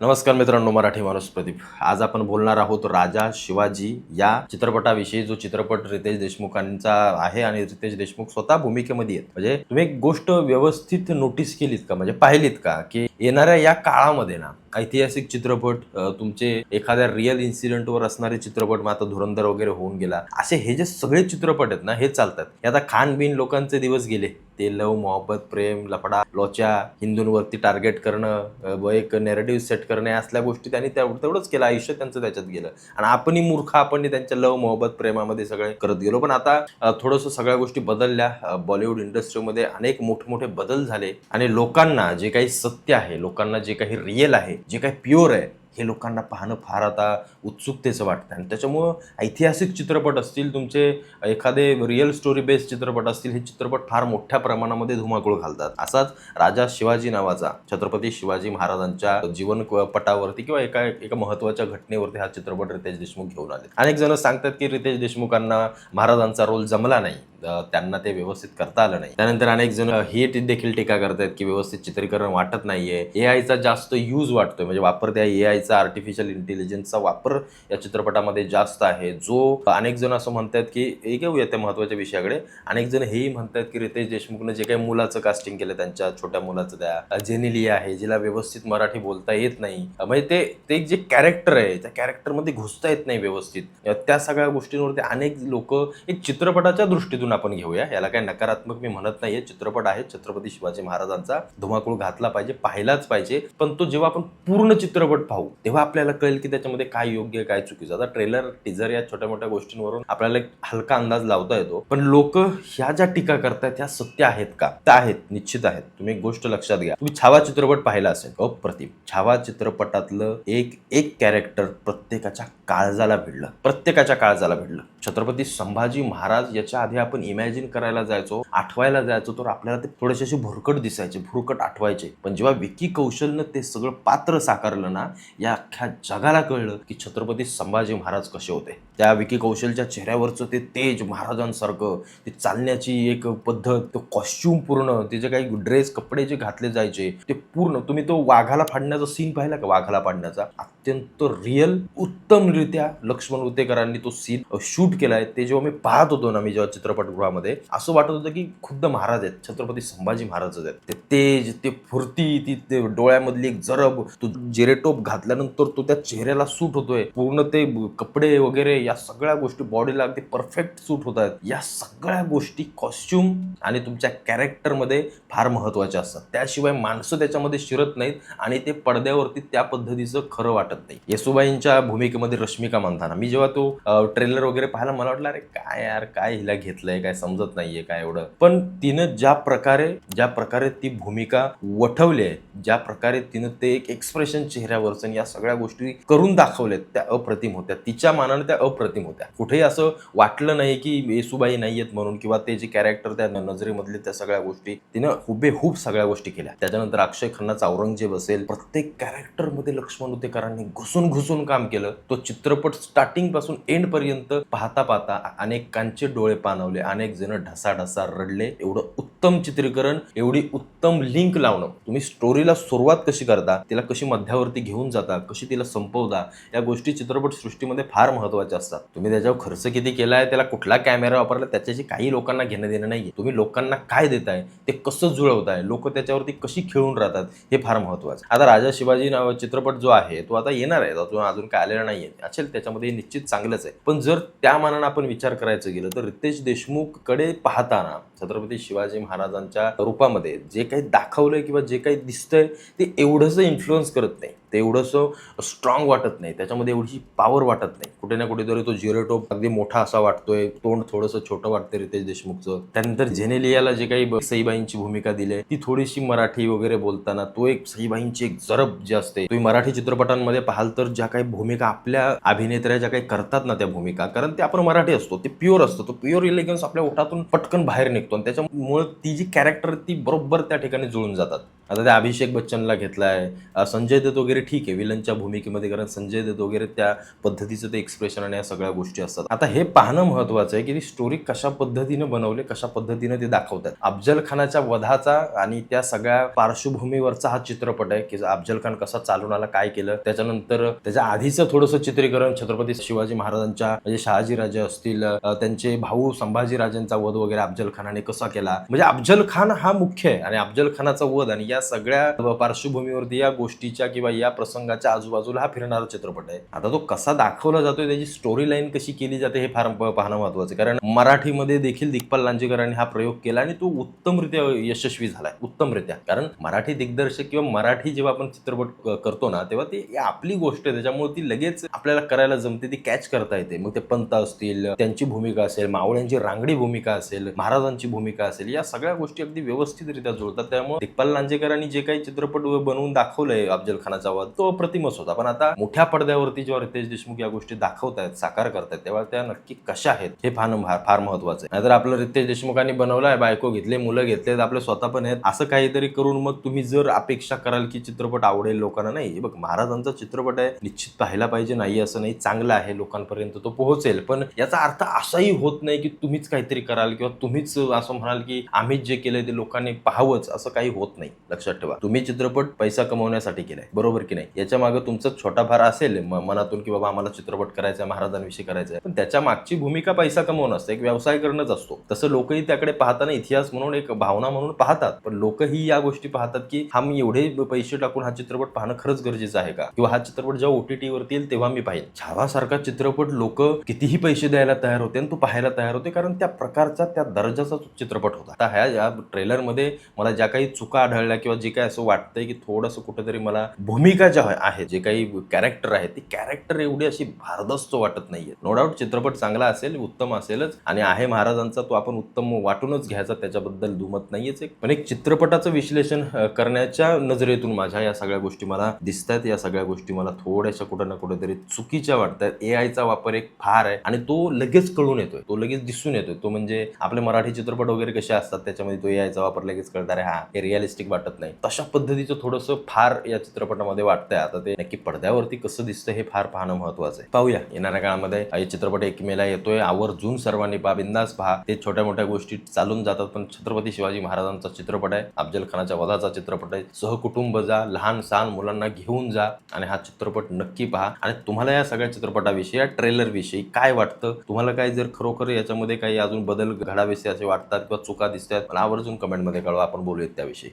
नमस्कार मित्रांनो, मराठी माणूस प्रदीप. आज आपण बोलणार आहोत राजा शिवाजी या चित्रपटाविषयी, जो चित्रपट रितेश देशमुखांचा आहे आणि रितेश देशमुख स्वतः भूमिकेमध्ये आहेत. म्हणजे तुम्ही एक गोष्ट व्यवस्थित नोटीस केलीत का, म्हणजे पाहिलीत का, की येणाऱ्या या काळामध्ये ना ऐतिहासिक चित्रपट, तुमचे एखाद्या रिअल इन्सिडेंटवर असणारे चित्रपट, मग आता धुरंधर वगैरे होऊन गेला, असे हे जे सगळे चित्रपट आहेत ना, हे चालतात. हे आता खान बिन लोकांचे दिवस गेले. ते लव मोहब्बत, प्रेम, लफडा, लोचा, हिंदूंवरती टार्गेट करणं, एक नेरेटिव्ह सेट करणे, असल्या गोष्टी त्यांनी तेवढंच केलं. आयुष्य त्यांचं त्याच्यात गेलं आणि आपणही मूर्ख, आपण त्यांच्या लव मोहब्बत प्रेमामध्ये सगळे करत गेलो. पण आता थोडंसं सगळ्या गोष्टी बदलल्या. बॉलिवूड इंडस्ट्रीमध्ये अनेक मोठमोठे बदल झाले आणि लोकांना जे काही सत्य आहे, लोकांना जे काही रिअल आहे, जे काही प्युअर आहे, हे लोकांना पाहणं फार आता उत्सुकतेचं वाटतं. आणि त्याच्यामुळं ऐतिहासिक चित्रपट असतील, तुमचे एखादे रिअल स्टोरी बेस्ड चित्रपट असतील, हे चित्रपट फार मोठ्या प्रमाणामध्ये धुमाकूळ घालतात. असाच राजा शिवाजी नावाचा, छत्रपती शिवाजी महाराजांच्या जीवन पटावरती किंवा एका महत्त्वाच्या घटनेवरती हा चित्रपट रितेश देशमुख घेऊन आले. अनेक जण सांगतात की रितेश देशमुखांना महाराजांचा रोल जमला नाही, त्यांना ते व्यवस्थित करता आलं नाही. त्यानंतर अनेक जण ही देखील टीका करतात की व्यवस्थित चित्रीकरण वाटत नाहीये, एआयचा जास्त यूज वाटतोय, म्हणजे वापर त्या एआयचा, आर्टिफिशियल इंटेलिजन्सचा वापर या चित्रपटामध्ये जास्त आहे. जो अनेक जण असं म्हणतात की येऊया त्या महत्त्वाच्या विषयाकडे, अनेक जण हेही म्हणतात की रितेश देशमुखनं जे काही मुलाचं कास्टिंग केलं, त्यांच्या छोट्या मुलाचं, त्या जेनेलिया आहे, जिला व्यवस्थित मराठी बोलता येत नाही, म्हणजे ते जे कॅरेक्टर आहे, त्या कॅरेक्टरमध्ये घुसता येत नाही व्यवस्थित. त्या सगळ्या गोष्टींवरती अनेक लोक, एक चित्रपटाच्या दृष्टीतून आपण घेऊया, याला काही नकारात्मक मी म्हणत नाहीये. चित्रपट आहे, छत्रपती शिवाजी महाराजांचा, धुमाकूळ घातला पाहिजे, पाहिलाच पाहिजे. पण तो जेव्हा आपण पूर्ण चित्रपट पाहू तेव्हा आपल्याला कळेल की त्याच्यामध्ये काय योग्य, काय चुकीचं. आता ट्रेलर, टीजर या छोट्या मोठ्या गोष्टींवरून आपल्याला एक हलका अंदाज लावता येतो. पण लोक ह्या ज्या टीका करतायत ह्या सत्य आहेत का? त्या आहेत, निश्चित आहेत. तुम्ही एक गोष्ट लक्षात घ्या, तुम्ही छावा चित्रपट पाहिला असेल, अप्रतिम. छावा चित्रपटातलं एक कॅरेक्टर प्रत्येकाच्या काळजाला भिडलं, प्रत्येकाच्या काळजाला भिडलं. छत्रपती संभाजी महाराज याच्या आधी आपण इमॅजिन करायला जायचो, आठवायला जायचो, तर आपल्याला ते थोडेसे असे भुरकट दिसायचे, भुरकट आठवायचे. पण जेव्हा विकी कौशलनं ते सगळं पात्र साकारलं ना, या अख्ख्या जगाला कळलं की छत्रपती संभाजी महाराज कसे होते. त्या विकी कौशलच्या चेहऱ्यावरचं ते तेज, महाराजांसारखं, ते चालण्याची एक पद्धत, तो कॉस्ट्युम पूर्ण, ते जे काही ड्रेस, कपडे जे घातले जायचे, ते पूर्ण. तुम्ही तो वाघाला फाडण्याचा सीन पाहिला का? वाघाला फाडण्याचा अत्यंत रिअल, उत्तमरित्या लक्ष्मण उतेकरांनी तो सीन शूट केलाय. ते जेव्हा मी पाहत होतो ना, मी जेव्हा चित्रपटगृहामध्ये, असं वाटत होतं की खुद्द महाराज आहेत, छत्रपती संभाजी महाराज आहेत. ते तेज, ते फुर्ती, ती डोळ्यामधली एक जरब, तो जेरेटोप घातल्यानंतर तो त्या चेहऱ्याला सूट होतोय पूर्ण, ते कपडे वगैरे, या सगळ्या गोष्टी बॉडीला अगदी परफेक्ट सूट होत आहेत. या सगळ्या गोष्टी कॉस्ट्युम आणि तुमच्या कॅरेक्टरमध्ये फार महत्वाच्या असतात. त्याशिवाय माणसं त्याच्यामध्ये शिरत नाहीत आणि ते पडद्यावरती त्या पद्धतीचं खरं वाटत नाही. येसुबाईंच्या भूमिकेमध्ये रश्मिका मंदाना, मी जेव्हा तो ट्रेलर वगैरे पाहायला, मला वाटलं अरे काय यार, काय हिला घेतलंय, काय समजत नाहीये काय एवढं. पण तिनं ज्या प्रकारे ती भूमिका वठवली आहे, ज्या प्रकारे तिनं ते एक एक्सप्रेशन चेहऱ्यावरचं, या सगळ्या गोष्टी करून दाखवल्यात, त्या अप्रतिम होत्या. तिच्या मानाने त्या अप्रतिम होत्या. कुठेही असं वाटलं नाही की येसुबाई नाहीयेत म्हणून, किंवा ते जे कॅरेक्टर, त्या नजरेमधले त्या सगळ्या गोष्टी तिनं हुबेहूब सगळ्या गोष्टी केल्या. त्याच्यानंतर अक्षय खन्नाचा औरंगजेब असेल, प्रत्येक कॅरेक्टर मध्ये लक्ष्मण उतेकरांनी घुसून काम केलं. तो चित्रपट स्टार्टिंग पासून एंड पर्यंत पाहता अनेकांचे डोळे पाणावले, अनेक जण ढसाढसा रडले. एवढं उत्तम चित्रीकरण, एवढी उत्तम लिंक लावणं. तुम्ही स्टोरीला सुरुवात कशी करता, तिला कशी मध्यावरती घेऊन जाता, कशी तिला संपवता, या गोष्टी चित्रपट सृष्टीमध्ये फार महत्वाच्या असतात. तुम्ही त्याच्यावर खर्च किती केलाय, त्याला कुठला कॅमेरा वापरला, त्याच्याशी काही लोकांना घेणं देणं नाहीये. तुम्ही लोकांना काय देताय, ते कसं जुळवताय, लोक त्याच्यावरती कशी खेळून राहतात, हे फार महत्वाचं. आता राजा शिवाजी चित्रपट जो आहे तो आता येणार आहे, तो अजून काय आलेला नाहीये. असेल त्याच्यामध्ये निश्चित चांगलंच आहे. पण जर त्या मानानं आपण विचार करायचं गेलं तर रितेश देशमुख कडे पाहताना छत्रपती शिवाजी महाराजांच्या रूपामध्ये जे काही दाखवलंय किंवा जे काही दिसतंय, ते एवढंसं इन्फ्लुअन्स करत नाही, ते एवढंसं स्ट्रॉंग वाटत नाही, त्याच्यामध्ये एवढी पॉवर वाटत नाही. कुठे ना कुठेतरी तो जेरेटोप अगदी मोठा असा वाटतोय, तोंड थोडंसं छोटं वाटतंय रितेश देशमुखचं. त्यानंतर जेनेलियाला जे काही सईबाईंची भूमिका दिली, ती थोडीशी मराठी वगैरे बोलताना, तो एक सईबाईंची एक जरब जी असते, तुम्ही मराठी चित्रपटांमध्ये पाहाल तर ज्या काही भूमिका आपल्या अभिनेत्र्या ज्या काही करतात ना, त्या भूमिका, कारण ते आपण मराठी असतो, ते प्युअर असतो, तो प्युअर इलेगन्स आपल्या ओठातून पटकन बाहेर निघतो आणि त्याच्यामुळे ती जी कॅरेक्टर, ती बरोबर त्या ठिकाणी जुळून जातात. आता त्या अभिषेक बच्चनला घेतलाय, संजय दत्त वगैरे ठीक आहे विलनच्या भूमिकेमध्ये, कारण संजय दत्त वगैरे त्या पद्धतीचं ते एक्सप्रेशन आणि या सगळ्या गोष्टी असतात. आता हे पाहणं महत्वाचं आहे की ती स्टोरी कशा पद्धतीने बनवले, कशा पद्धतीने ते दाखवतात. अफजल खानाच्या वधाचा आणि त्या सगळ्या पार्श्वभूमीवरचा हा चित्रपट आहे की अफजल खान कसा चालून आला, काय केलं, त्याच्यानंतर त्याच्या आधीचं थोडंसं चित्रीकरण छत्रपती शिवाजी महाराजांच्या म्हणजे शहाजीराजे असतील, त्यांचे भाऊ संभाजीराजांचा वध वगैरे अफजल खानाने कसा केला, म्हणजे अफजल खान हा मुख्य आहे आणि अफजल खानाचा वध आणि या सगळ्या पार्श्वभूमीवरती या गोष्टीच्या किंवा या प्रसंगाच्या आजूबाजूला हा फिरणारा चित्रपट आहे. आता तो कसा दाखवला जातोय, त्याची स्टोरी लाईन कशी केली जाते हे फार पाहणं महत्वाचं आहे. कारण मराठीमध्ये देखील दिग्पाल लांजेकरांनी हा प्रयोग केला आणि तो उत्तमरित्या यशस्वी झालाय, उत्तमरित्या. कारण मराठी दिग्दर्शक किंवा मराठी जेव्हा आपण चित्रपट करतो ना, तेव्हा ती आपली गोष्ट आहे, त्याच्यामुळे ती लगेच आपल्याला करायला जमते, ती कॅच करता येते. मग ते पंत असतील, त्यांची भूमिका असेल, मावळ्यांची रांगडी भूमिका असेल, महाराजांची भूमिका असेल, या सगळ्या गोष्टी अगदी व्यवस्थितरित्या जुळतात. त्यामुळे दिग्पाल लांजेकरांनी जे काही चित्रपट बनवून दाखवलंय अफजल खानाचा वध, तो अप्रतिमच होता. पण आता मोठ्या पडद्यावरती जेव्हा रितेश देशमुख या गोष्टी दाखवतायत, साकार करतायत, तेव्हा त्या नक्की कशा आहेत हे पाहणं फार महत्वाचं आहे. नाहीतर आपलं रितेश देशमुखांनी बनवलाय, बायको घेतले, मुलं घेतलेत, आपले स्वतः पण आहेत, असं काहीतरी करून मग तुम्ही जर अपेक्षा कराल की चित्रपट आवडेल लोकांना, नाही. बघ, महाराजांचा चित्रपट आहे, निश्चित पाहायला पाहिजे, नाही असं नाही, चांगला आहे, लोकांपर्यंत तो पोहोचेल. पण याचा अर्थ असाही होत नाही की तुम्हीच काहीतरी कराल किंवा तुम्हीच असं म्हणाल की आम्हीच जे केलंय ते लोकांनी पाहावंच, असं काही होत नाही. लक्षात ठेवा, तुम्ही चित्रपट पैसा कमवण्यासाठी केलाय, बरोबर की नाही. याच्या मागे तुमचं छोटाफार असेल मनातून की बाबा आम्हाला चित्रपट करायचा आहे, महाराजांविषयी करायचा आहे, पण त्याच्या मागची भूमिका पैसा कमवणं असते, एक व्यवसाय करणंच असतो. तसं लोकही त्याकडे पाहताना इतिहास म्हणून, एक भावना म्हणून पाहतात, पण लोकही या गोष्टी पाहतात की हा मी एवढे पैसे टाकून हा चित्रपट पाहणं खरंच गरजेचं आहे का, किंवा हा चित्रपट जेव्हा OTT वरती येईल तेव्हा मी पाहिजे. छावासारखा चित्रपट लोक कितीही पैसे द्यायला तयार होते आणि तो पाहायला तयार होते, कारण त्या प्रकारचा, त्या दर्जाचा चित्रपट होता. आता ह्या या ट्रेलरमध्ये मला ज्या काही चुका आढळल्या किंवा जे काही असं वाटतंय की थोडंसं कुठेतरी मला भूमिका ज्या आहेत, जे काही कॅरेक्टर आहेत, ती कॅरेक्टर एवढी अशी भारदस्त वाटत नाहीये. नो डाऊट चित्रपट चांगला असेल, उत्तम असेलच आणि आहे महाराजांचा, तो आपण उत्तम वाटूनच घ्यायचा, त्याच्याबद्दल दुमत नाहीयेच. पण एक चित्रपटाचं विश्लेषण करण्याच्या नजरेतून माझ्या या सगळ्या गोष्टी मला दिसतात. या सगळ्या गोष्टी मला थोड्याशा कुठं ना कुठेतरी चुकीच्या वाटतात. AIचा वापर एक फार आहे आणि तो लगेच कळून येतोय, तो लगेच दिसून येतोय. तो म्हणजे आपले मराठी चित्रपट वगैरे कसे असतात, त्याच्यामध्ये तो AIचा वापर लगेच कळणार आहे, हा हे रिअलिस्टिक वाटत नाही, तशा पद्धतीचं थोडंसं फार या चित्रपटामध्ये वाटतंय. आता ते नक्की पडद्यावरती कसं दिसतं हे फार पाहणं महत्वाचं आहे. पाहूया येणाऱ्या काळामध्ये. हा चित्रपट 1 मेला येतोय, आवर्जून सर्वांनी पहा, बिंदास पहा. ते छोट्या मोठ्या गोष्टी चालून जातात, पण छत्रपती शिवाजी महाराजांचा चित्रपट आहे, अफजल खानाच्या वधाचा चित्रपट आहे. सहकुटुंब जा, लहान सहान मुलांना घेऊन जा आणि हा चित्रपट नक्की पहा. आणि तुम्हाला या सगळ्या चित्रपटाविषयी, या ट्रेलर विषयी काय वाटतं, तुम्हाला काय जर खरोखर याच्यामध्ये काही अजून बदल घडावेसे असे वाटतात किंवा चुका दिसतात, मला आवर्जून कमेंटमध्ये कळवा, आपण बोलूयात त्याविषयी.